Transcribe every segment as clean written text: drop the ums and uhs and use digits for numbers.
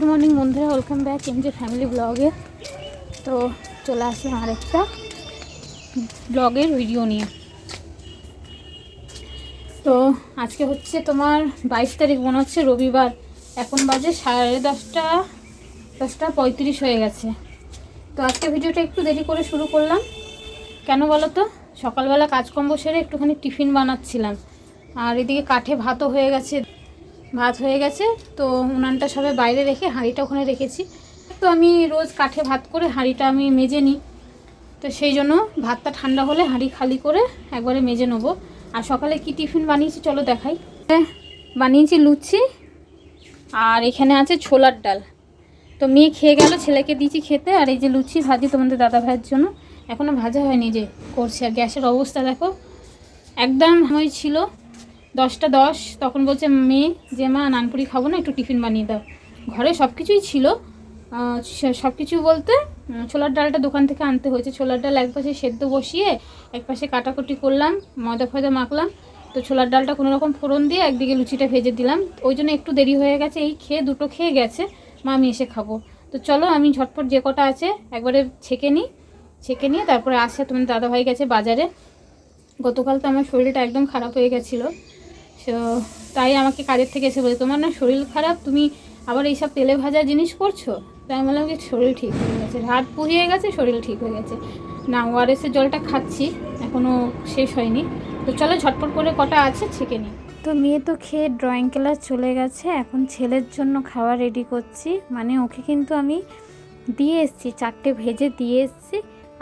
Morning বন্ধুরা, welcome back এমজে family ব্লগে। তো চলে আসলাম আরেকটা ব্লগের ভিডিও নিয়ে। তো আজকে হচ্ছে তোমার 22 তারিখ, মনে হচ্ছে রবিবার। এখন বাজে 10:30 হয়ে গেছে। তো আজকে ভিডিওটা একটু দেরি করে শুরু করলাম। কেন বলো তো, সকালবেলা কাজকর্ম সেরে একটুখানি টিফিন বানাচ্ছিলাম, আর এদিকে কাঠে ভাত হয়ে গেছে। তো উনানটা সবাই বাইরে রেখে হাঁড়িটা ওখানে রেখেছি। তো আমি রোজ কাঠে ভাত করে হাঁড়িটা আমি মেজে নিই, তো সেই জন্য ভাতটা ঠান্ডা হলে হাঁড়ি খালি করে একবারে মেজে নেবো। আর সকালে কি টিফিন বানিয়েছি চলো দেখাই। বানিয়েছি লুচি, আর এখানে আছে ছোলার ডাল। তো মেয়ে খেয়ে গেল, ছেলেকে দিয়েছি খেতে। আর এই যে লুচি ভাজি তোমাদের দাদা ভাইয়ের জন্য, এখনও ভাজা হয়নি, যে করছে। আর গ্যাসের অবস্থা দেখো, একদম সময় ছিল 10:10, তখন বলছে মেয়ে যে মা নানপুরি খাবো না, একটু টিফিন বানিয়ে দাও। ঘরে সব কিছুই ছিল, সব কিছু বলতে ছোলার ডালটা দোকান থেকে আনতে হয়েছে। ছোলার ডাল একপাশে সেদ্ধ বসিয়ে একপাশে কাটাকুটি করলাম, ময়দা ফয়দা মাখলাম। তো ছোলার ডালটা কোনো রকম ফোড়ন দিয়ে একদিকে লুচিটা ভেজে দিলাম। ওই জন্য একটু দেরি হয়ে গেছে, এই দুটো খেয়ে গেছে। মা আমি এসে খাবো। তো চলো আমি ঝটপট যে কটা আছে একবারে ছেঁকে নিয়ে তারপরে আসে। তোমার দাদাভাই গেছে বাজারে। গতকাল তো আমার শরীরটা একদম খারাপ হয়ে গেছিলো, তো তাই আমাকে কাজের থেকে এসে বলে তোমার না শরীর খারাপ, তুমি আবার এইসব তেলে ভাজা জিনিস করছো। তাই আমি বললাম কি শরীর ঠিক হয়ে গেছে, রাত পুড়িয়ে গেছে, শরীর ঠিক হয়ে গেছে। না, ওআরএসের জলটা খাচ্ছি, এখনও শেষ হয়নি। তো চলো ঝটপট করে কটা আছে ছেঁকে নিই। তো মেয়ে তো খেয়ে ড্রয়িং ক্লাস চলে গেছে, এখন ছেলের জন্য খাওয়া রেডি করছি। মানে ওকে কিন্তু আমি দিয়ে এসেছি, 4টে ভেজে দিয়ে এসেছি।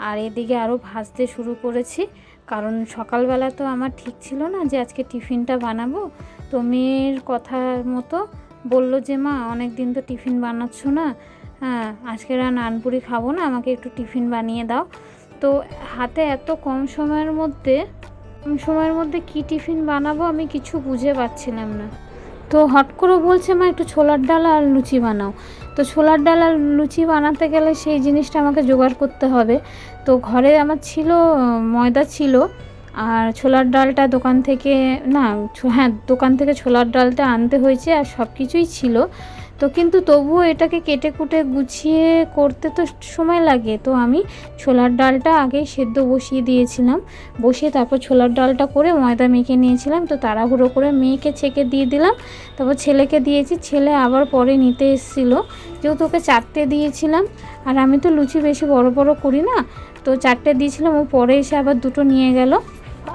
আর এদিকে আরও ভাজতে শুরু করেছি, কারণ সকালবেলা তো আমার ঠিক ছিল না যে আজকে টিফিনটা বানাবো। তো মেয়ের কথার মতো বললো যে মা অনেক দিন তো টিফিন বানাচ্ছ না, হ্যাঁ আজকে আর নানপুরি খাবো না, আমাকে একটু টিফিন বানিয়ে দাও। তো হাতে এত কম সময়ের মধ্যে কি টিফিন বানাবো আমি কিছু বুঝে পাচ্ছিলাম না। তো হট করে বলছে মা একটু ছোলার ডাল আর লুচি বানাও। তো ছোলার ডাল আর লুচি বানাতে গেলে সেই জিনিসটা আমাকে জোগাড় করতে হবে। তো ঘরে আমার ছিল ময়দা ছিল, আর ছোলার ডালটা দোকান থেকে দোকান থেকে ছোলার ডালটা আনতে হয়েছে, আর সব কিছুই ছিল। তো কিন্তু তবুও এটাকে কেটে কুটে গুছিয়ে করতে তো সময় লাগে। তো আমি ছোলার ডালটা আগেই সেদ্ধ বসিয়ে দিয়েছিলাম, বসিয়ে তারপর ছোলার ডালটা করে ময়দা মেখে নিয়েছিলাম। তো তাড়াহুড়ো করে মেয়েকে ছেঁকে দিয়ে দিলাম, তারপর ছেলেকে দিয়েছি। ছেলে আবার পরে নিতে এসেছিলো, যেহেতু ওকে 4টে দিয়েছিলাম। আর আমি তো লুচি বেশি বড় বড় করি না, তো 4টে দিয়েছিলাম। ও পরে এসে আবার 2টো নিয়ে গেল।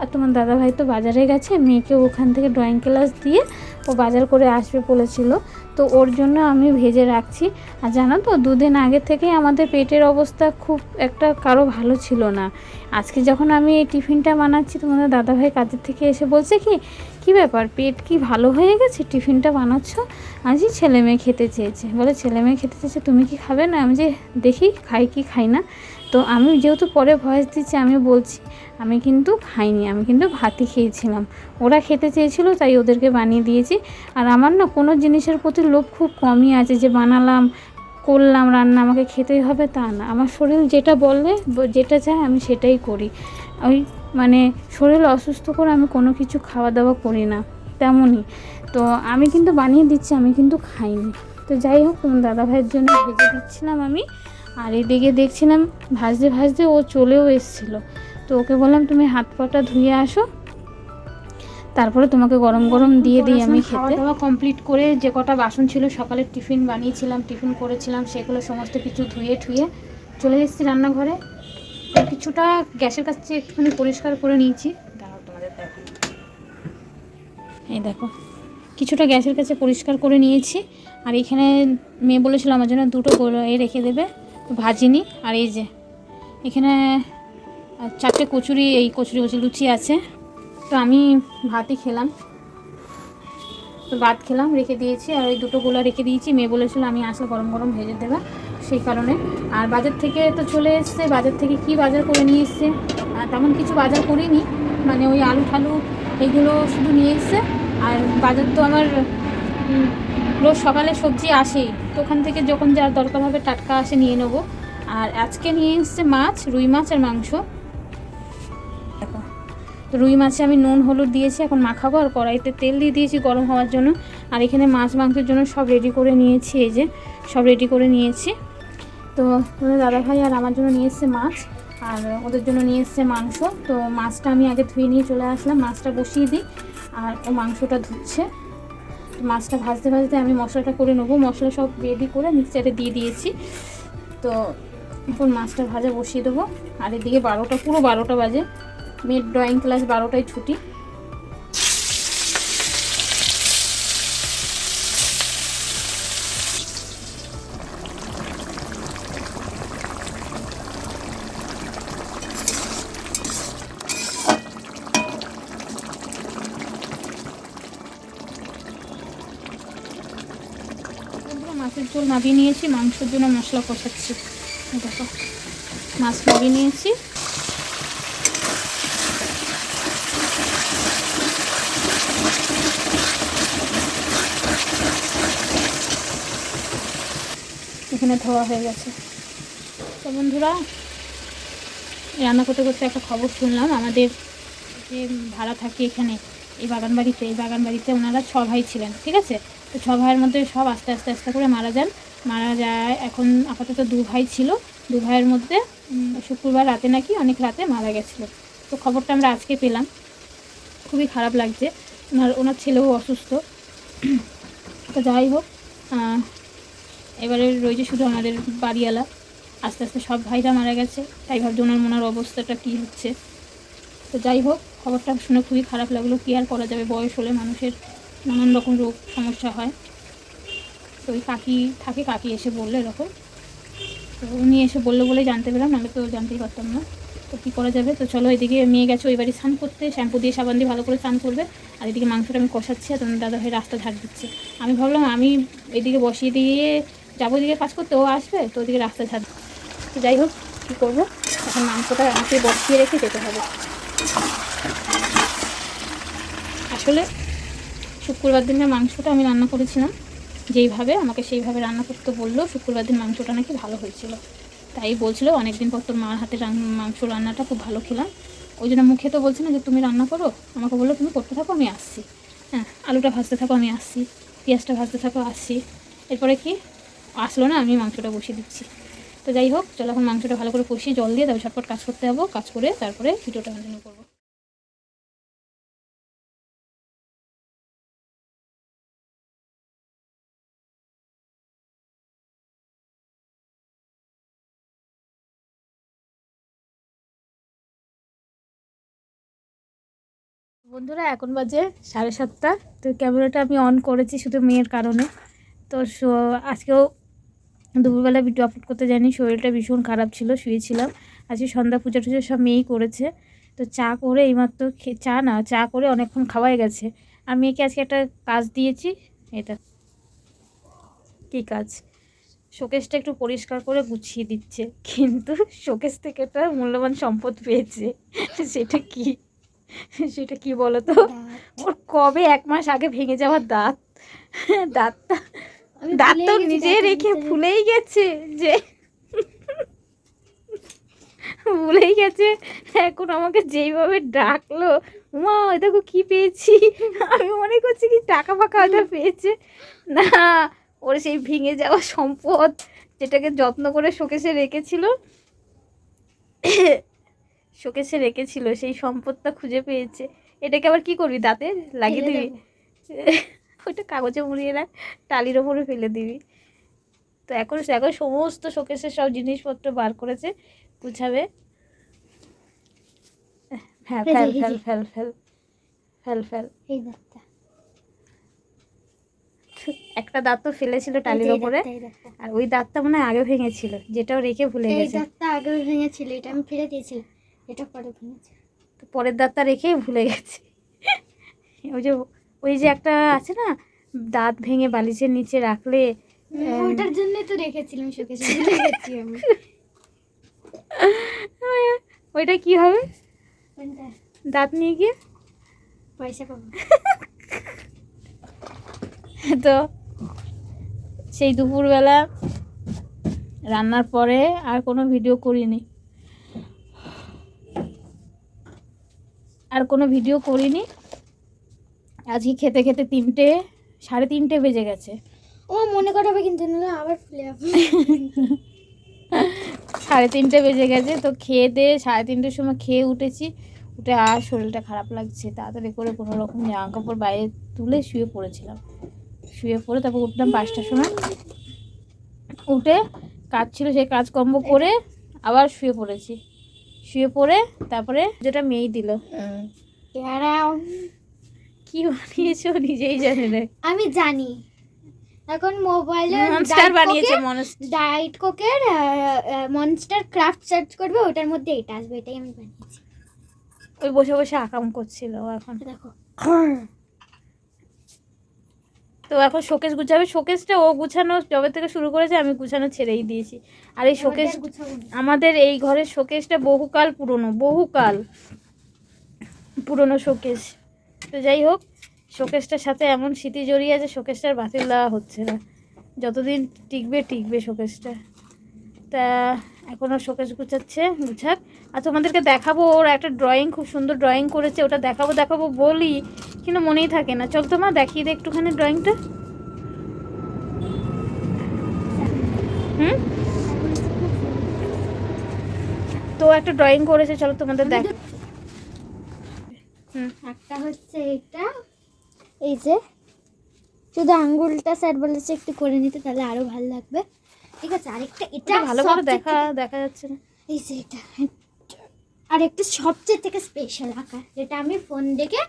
আর তোমার দাদাভাই তো বাজারে গেছে, মেয়েকে ওখান থেকে ড্রয়িং ক্লাস দিয়ে ও বাজার করে আসবে বলেছিল। তো ওর জন্য আমি ভেজে রাখছি। আর জানো তো, 2 দিন আগে থেকেই আমাদের পেটের অবস্থা খুব একটা কারো ভালো ছিল না। আজকে যখন আমি এই টিফিনটা বানাচ্ছি, তোমাদের দাদাভাই কাজের থেকে এসে বলছে কি ব্যাপার, পেট কি ভালো হয়ে গেছে, টিফিনটা বানাচ্ছ? আজই ছেলে মেয়ে খেতে চেয়েছে, বলে ছেলে মেয়ে খেতে চেয়েছে, তুমি কি খাবে না? আমি যে দেখি খাই কি খাই না। তো আমি যেহেতু পরে ভয়েস দিচ্ছি, আমি বলছি আমি কিন্তু খাইনি, আমি কিন্তু ভাতই খেয়েছিলাম। ওরা খেতে চেয়েছিল তাই ওদেরকে বানিয়ে দিয়েছি। আর আমার না কোনো জিনিসের প্রতি লোভ খুব কমই আছে, যে বানালাম করলাম রান্না আমাকে খেতেই হবে তা না। আমার শরীর যেটা বলে, যেটা চায় আমি সেটাই করি। ওই মানে শরীর অসুস্থ করে আমি কোনো কিছু খাওয়া দাওয়া করি না তেমনই। তো আমি কিন্তু বানিয়ে দিচ্ছি, আমি কিন্তু খাইনি। তো যাই হোক, তোমার দাদাভাইয়ের জন্য ভেজে দিচ্ছিলাম আমি। আর এদিকে দেখছিলাম ভাজতে ও চলেও এসেছিলো। তো ওকে বললাম তুমি হাত পাটা ধুয়ে আসো, তারপরে তোমাকে গরম গরম দিয়ে দিই আমি খেতে। খাওয়া দাওয়া কমপ্লিট করে যে কটা বাসন ছিল, সকালে টিফিন বানিয়েছিলাম, টিফিন করেছিলাম, সেগুলো সমস্ত কিছু ধুয়ে ঠুয়ে চলে এসেছি রান্নাঘরে। তো কিছুটা গ্যাসের কাছে একটুখানি পরিষ্কার করে নিয়েছি, দাঁড়াও তোমাদের দেখো। এই দেখো, কিছুটা গ্যাসের কাছে পরিষ্কার করে নিয়েছি। আর এখানে মেয়ে বলেছিল আমার জন্য 2টো রেখে দেবে, ভাজিনি। আর এই যে এখানে 4টে কচুরি লুচি আছে। তো আমি ভাতই খেলাম, তো ভাত খেলাম, রেখে দিয়েছি। আর ওই 2টো গোলা রেখে দিয়েছি, মেয়ে বলেছিল আমি আসলে গরম গরম ভেজে দেবে, সেই কারণে। আর বাজার থেকে তো চলে এসছে, বাজার থেকে কি বাজার করে নিয়ে এসছে, তেমন কিছু বাজার করিনি, মানে ওই আলু ঠালু এইগুলো শুধু নিয়ে এসছে। আর বাজার তো আমার রোজ সকালে সবজি আসেই, তো ওখান থেকে যখন যা দরকার হবে টাটকা আসে নিয়ে নেবো। আর আজকে নিয়ে এসছে মাছ, রুই মাছ আর মাংস। দেখো তো রুই মাছে আমি নুন হলুদ দিয়েছি, এখন মাখাবো। আর কড়াইতে তেল দিয়ে দিয়েছি গরম হওয়ার জন্য। আর এখানে মাছ মাংসের জন্য সব রেডি করে নিয়েছি, এই যে সব রেডি করে নিয়েছি। তো দাদাভাই আর আমার জন্য নিয়ে এসছে মাছ, আর ওদের জন্য নিয়ে এসছে মাংস। তো মাছটা আমি আগে ধুয়ে নিয়ে চলে আসলাম, মাছটা বসিয়ে দিই, আর ও মাংসটা ধুচ্ছে। মাছটা ভাজতে ভাজতে আমি মশলাটা করে নেবো। মশলা সব রেডি করে মিক্সচারে দিয়ে দিয়েছি। তো এখন মাছটা ভাজা বসিয়ে দেবো। আর এদিকে 12টা, পুরো 12টা বাজে। মেয়ের ড্রয়িং ক্লাস 12টায় ছুটি। মাছের ঝোল নামিয়ে নিয়েছি, মাংসের জন্য মশলা কষাচ্ছি। দেখো মাছ নামিয়ে নিয়েছি। এখানে ধোয়া হয়ে গেছে। তো বন্ধুরা, রান্না করতে করতে একটা খবর শুনলাম, আমাদের যে ভাড়া থাকে এখানে এই বাগান বাড়িতে ওনারা 6 ভাই ছিলেন, ঠিক আছে। তো 6 ভাইয়ের মধ্যে সব আস্তে আস্তে করে মারা যায়। এখন আপাতত 2 ভাই ছিল, 2 ভাইয়ের মধ্যে শুক্রবার রাতে নাকি অনেক রাতে মারা গেছিলো। তো খবরটা আমরা আজকে পেলাম, খুবই খারাপ লাগছে। ওনার ছেলেও অসুস্থ। তো যাই হোক, এবারে রয়েছে শুধু আমাদের বাড়িওয়ালা। আস্তে আস্তে সব ভাইরা মারা গেছে, তাই ভাবছি ওনার অবস্থাটা কী হচ্ছে। তো যাই হোক, খবরটা শুনে খুবই খারাপ লাগলো। কী আর করা যাবে, বয়স হলে মানুষের নানান রকম রোগ সমস্যা হয়। তো ওই কাকি এসে বললো এরকম। তো উনি এসে বললো বলে জানতে পেলাম, নাহলে তো জানতেই পারতাম না। তো কী করা যাবে। তো চলো, এদিকে মেয়ে গেছে ওই বাড়ি স্নান করতে, শ্যাম্পু দিয়ে সাবান দিয়ে ভালো করে স্নান করবে। আর এদিকে মাংসটা আমি কষাচ্ছি, আর তোমার দাদা ভাই রাস্তা ঝাড় দিচ্ছে। আমি ভাবলাম আমি এদিকে বসিয়ে দিয়ে যাবো এদিকে কাজ করতে, ও আসবে তো ওদিকে রাস্তা ঝাড়। তো যাই হোক, কী করবো, এখন মাংসটা আমাকে বসিয়ে রেখে যেতে হবে। আসলে শুক্রবার দিনের মাংসটা আমি রান্না করেছিলাম যেইভাবে, আমাকে সেইভাবে রান্না করতে বললো। শুক্রবার দিন মাংসটা নাকি ভালো হয়েছিল, তাই বলছিল অনেক দিন পর তোর মার হাতে মাংস রান্নাটা খুব ভালো খেলাম। ওই জন্য মুখে তো বলছি না যে তুমি রান্না করো, আমাকে বললো তুমি করতে থাকো আমি আসছি। হ্যাঁ, আলুটা ভাজতে থাকো আমি আসছি, পেঁয়াজটা ভাজতে থাকো আসছি। এরপরে কি আসলো না, আমি মাংসটা বসিয়ে দিচ্ছি। তো যাই হোক, চলো এখন মাংসটা ভালো করে কষিয়ে জল দিয়ে তারপর ঝটপট কাজ করতে যাবো। কাজ করে তারপরে ভিডিওটা কন্টিনিউ করবো। বন্ধুরা, এখন বাজে 7:30। তো ক্যামেরাটা আমি অন করেছি শুধু মেয়ের কারণে। তো আজকেও দুপুরবেলা ভিডিও আপলোড করতে যাইনি, শরীরটা ভীষণ খারাপ ছিল, শুয়েছিলাম। আজকে সন্ধ্যা পূজা টুজা সব মেয়েই করেছে। তো চা করে এইমাত্র চা করে অনেকক্ষণ খাওয়াই গেছে। আর মেয়েকে আজকে একটা কাজ দিয়েছি। এটা কী কাজ, শোকেসটা একটু পরিষ্কার করে গুছিয়ে দিচ্ছে, কিন্তু শোকেস থেকে একটা মূল্যবান সম্পদ পেয়েছে। সেটা কি বলো তো, ওর কবে 1 মাস আগে ভেঙে যাওয়ার দাঁতটা তো নিজে রেখে ভুলেই গেছে ভুলেই গেছে। এখন আমাকে যেইভাবে ডাকলো, মা ওই দেখো কি পেয়েছি, আমি মনে করছি কি টাকা ফাঁকা হয়তো পেয়েছে। না, ওর সেই ভেঙে যাওয়া সম্পদ, যেটাকে যত্ন করে শোকেসে রেখেছিল সেই সম্পদটা খুঁজে পেয়েছে। এটাকে আবার কি করবি, দাঁতে লাগিয়ে দিবি? ওইটা কাগজে মুড়িয়ে রাখ, টালির ওপরে ফেলে দিবি। তো এখন সমস্ত শোকেসের সব জিনিসপত্র বার করেছে, গুছাবে। হ্যাঁ, ফেল। একটা দাঁত তো ফেলেছিল টালির ওপরে, আর ওই দাঁতটা মনে হয় আগে ভেঙেছিল, যেটাও রেখে ভুলে গেছে। দাঁতটা আগে ভেঙেছিল, এটা আমি ফেলে দিয়েছিলাম, এটা পরে ভেঙেছে। তো পরের দাঁতটা রেখেই ভুলে গেছে। ওই যে একটা আছে না, দাঁত ভেঙে বালিশের নিচে রাখলে, ওটার জন্য তো রেখেছিলাম শোকেসে, ভুলে গেছি আমি। ওইটা কি হবে, দাঁত নিয়ে গিয়ে পয়সা পাবো। তো সেই দুপুরবেলা রান্নার পরে আর কোনো ভিডিও করিনি। আর আর কোনো ভিডিও করিনি। আজকে খেতে খেতে 3টে 3:30 বেজে গেছে। ও মনে করাবে কিন্তু, নাহলে আবার ফুলে যাবে। 3:30 বেজে গেছে। তো খেয়ে দিয়ে 3:30টার সময় খেয়ে উঠেছি, উঠে আর শরীরটা খারাপ লাগছে, তাড়াতাড়ি করে কোনো রকম জামা কাপড় বাইরে তুলে শুয়ে পড়েছিলাম। শুয়ে পড়ে তারপর উঠলাম 5টার সময়, উঠে কাজ ছিল সেই কাজকর্ম করে আবার শুয়ে পড়েছি। শুয়ে পড়ে তারপরে যেটা মেয়েই দিল। কি বানিয়েছো নিজেই জানে না। আমি জানি এখন মোবাইলে মনস্টার বানিয়েছে। ডায়েট কোকের মনস্টার ক্রাফট সার্চ করবে, ওটার মধ্যে এটা আসবে, এটাই আমি বানিয়েছি। ওই বসে বসে আকাম করছিল। এখন দেখো তো এখন শোকেস গুছাবে। শোকেসটা ও গুছানো যবে থেকে শুরু করেছে, আমি গুছানো ছেড়েই দিয়েছি। আর এই শোকেস, আমাদের এই ঘরের শোকেসটা বহুকাল পুরনো শোকেস। তো যাই হোক, শোকেসটার সাথে এমন স্মৃতি জড়িয়ে আছে, শোকেসটার বাতিল দেওয়া হচ্ছে না। যতদিন টিকবে শোকেসটা। তা এখনও শোকেস গুছাক। আর তোমাদেরকে দেখাবো, ওর একটা ড্রয়িং, খুব সুন্দর ড্রয়িং করেছে, ওটা দেখাবো বলি, কিন্তু মনেই থাকে না। চল তোমার দেখিয়ে দে একটুখানি ড্রয়িংটা। তো একটা ড্রয়িং করেছে, চলো তোমাদের দেখ। একটা হচ্ছে এটা, এই যে শুধু আঙ্গুলটা স্যার বলেছে একটু করে নিতে, তাহলে আরো ভালো লাগবে। ঠিক আছে, আরেকটা এটা ভালো করে দেখা যাচ্ছে না। এই যে এটা আরেকটা সবচেয়ে থেকে স্পেশাল আঁকা, যেটা আমি ফোন দেখে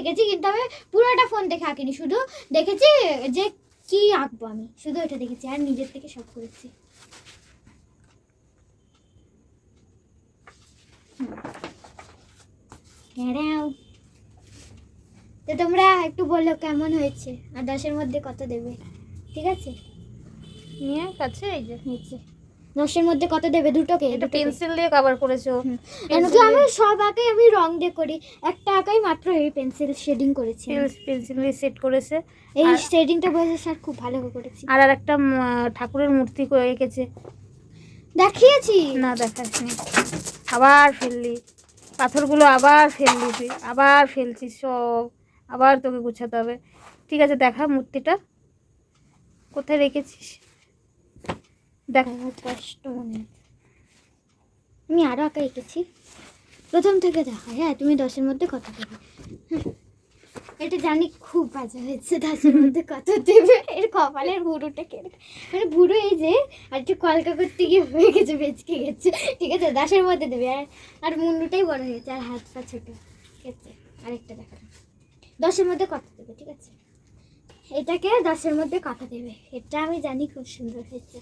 এঁকেছি, কিন্তু আমি পুরোটা ফোন দেখে আঁকিনি, শুধু দেখেছি যে কি আঁকবো, আমি শুধু এটা দেখেছি আর নিজের থেকে সব করেছি। তো তোমরা একটু বলো কেমন হয়েছে, আর 10-এর মধ্যে কত দেবে? ঠিক আছে, নিয়ে কাছে এই যে নিচে 10-এর মধ্যে কত দেবে? দুটোকে এটা পেন্সিল দিয়ে কভার করেছো। কেন কি আমি সব আঁকাই আমি রং দিয়ে করি, একটা আঁকাই মাত্র এই পেন্সিল শেডিং করেছি, পেন্সিল দিয়ে সেট করেছে। এই শেডিংটা বলেছে স্যার খুব ভালো করেছি। আর একটা ঠাকুরের মূর্তি এঁকেছে, দেখিয়েছি না দেখাসনি, আবার ফেললি পাথরগুলো, আবার ফেললি তুই, আবার ফেলছিস সব, আবার তোকে গুছাতে হবে। ঠিক আছে, দেখা মূর্তিটা কোথায় রেখেছিস, দেখা। কষ্ট মনে, আমি আরো আঁকা এঁকেছি, প্রথম থেকে দেখা। হ্যাঁ, তুমি 10-এর মধ্যে কত দেবে? এটা জানি খুব বাজে হয়েছে, 10-এর মধ্যে কত দেবে? এর কপালের ভুরুটা কেটে, মানে ভুরু এই যে আর একটু কলকা করতে গিয়ে হয়ে গেছে, বেঁচকে গেছে। ঠিক আছে, 10-এর মধ্যে দেবে। আর মুন্ডুটাই বড় হয়েছে, আর হাত পা ছোটো গেছে। আরেকটা দেখা, 10-এর মধ্যে কত দেবে? ঠিক আছে, এটাকে 10-এর মধ্যে কত দেবে? এটা আমি জানি খুব সুন্দর হয়েছে।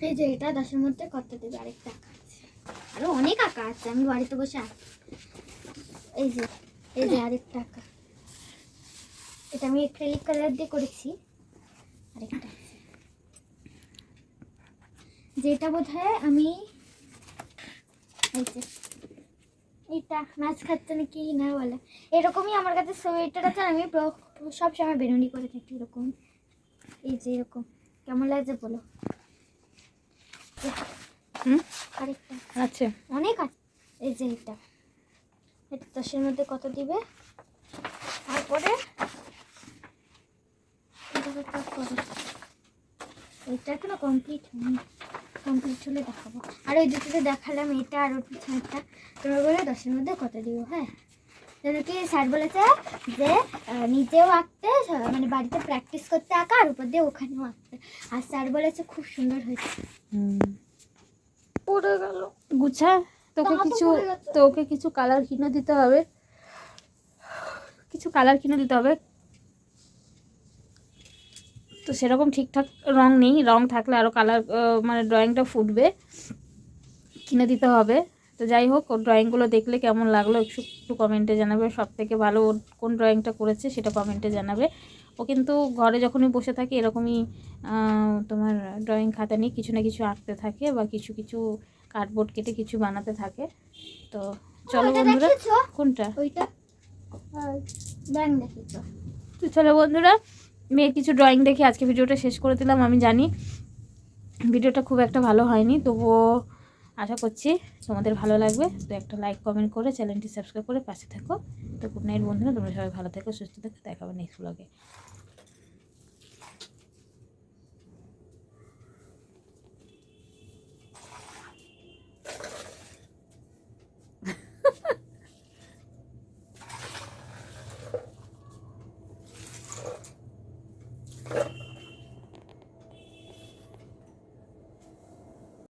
এই যে এটা 10-এর মধ্যে কত দেবে? আরেকটা আঁকা আছে, আরো অনেক আঁকা আছে, আমি বাড়িতে বসে আঁকি। এই যে আরেকটা আঁকা, এটা আমি অ্যাক্রিলিক কালার দিয়ে করেছি। আরেকটা আছে, যেটা বোধহয় আমি, এই যে এটা মাছ খাচ্ছে না কি না বলে, এরকমই আমার কাছে সোয়েটার আছে, আমি সব সময় বেরুনি করে থাকি এরকম। এই যে এরকম কেমন লাগছে বলো? আরেকটা আচ্ছা, অনেক আছে। এই যে এটা 10-এর মধ্যে কত দিবে? তারপরে এটা এখনো কমপ্লিট হয়নি, কমপ্লিট হলে দেখাবো। আর ওই দুটোতে দেখালাম, এটা আর ওর পিছনেরটা। তোমরা বলে 10-এর মধ্যে কত দিব? হ্যাঁ, যেন কি স্যার বলেছে যে নিজেও আঁকতে, মানে বাড়িতে প্র্যাকটিস করতে আঁকা, আর উপর দিয়ে ওখানেও আঁকতে। আর স্যার বলেছে খুব সুন্দর হয়েছে। পড়ে গেল, গুছা। তোকে কিছু কালার কিনে দিতে হবে, তো সেরকম ঠিকঠাক রং নেই, রং থাকলে আরও কালার, মানে ড্রয়িংটা ফুটবে, কিনে দিতে হবে। তো যাই হোক, ওর ড্রয়িংগুলো দেখলে কেমন লাগলো একটু কমেন্টে জানাবে। সব থেকে ভালো ওর কোন ড্রয়িংটা করেছে সেটা কমেন্টে জানাবে। ও কিন্তু ঘরে যখনই বসে থাকে এরকমই তোমার ড্রয়িং খাতা নিয়ে কিছু না কিছু আঁকতে থাকে, বা কিছু কার্ডবোর্ড কেটে কিছু বানাতে থাকে। তো চলো বন্ধুরা, কোনটা? ওইটা ব্যাং দেখেছো? তো চলো বন্ধুরা, মেয়ের কিছু ড্রয়িং দেখে আজকে ভিডিওটা শেষ করে দিলাম। আমি জানি ভিডিওটা খুব একটা ভালো হয়নি, তবুও আশা করছি তোমাদের ভালো লাগবে। তো একটা লাইক কমেন্ট করে চ্যানেলটি সাবস্ক্রাইব করে পাশে থেকো। তো গুড নাইট বন্ধুরা, তোমরা সবাই ভালো থেকো, সুস্থ থেকো, দেখা হবে নেক্সট ব্লগে।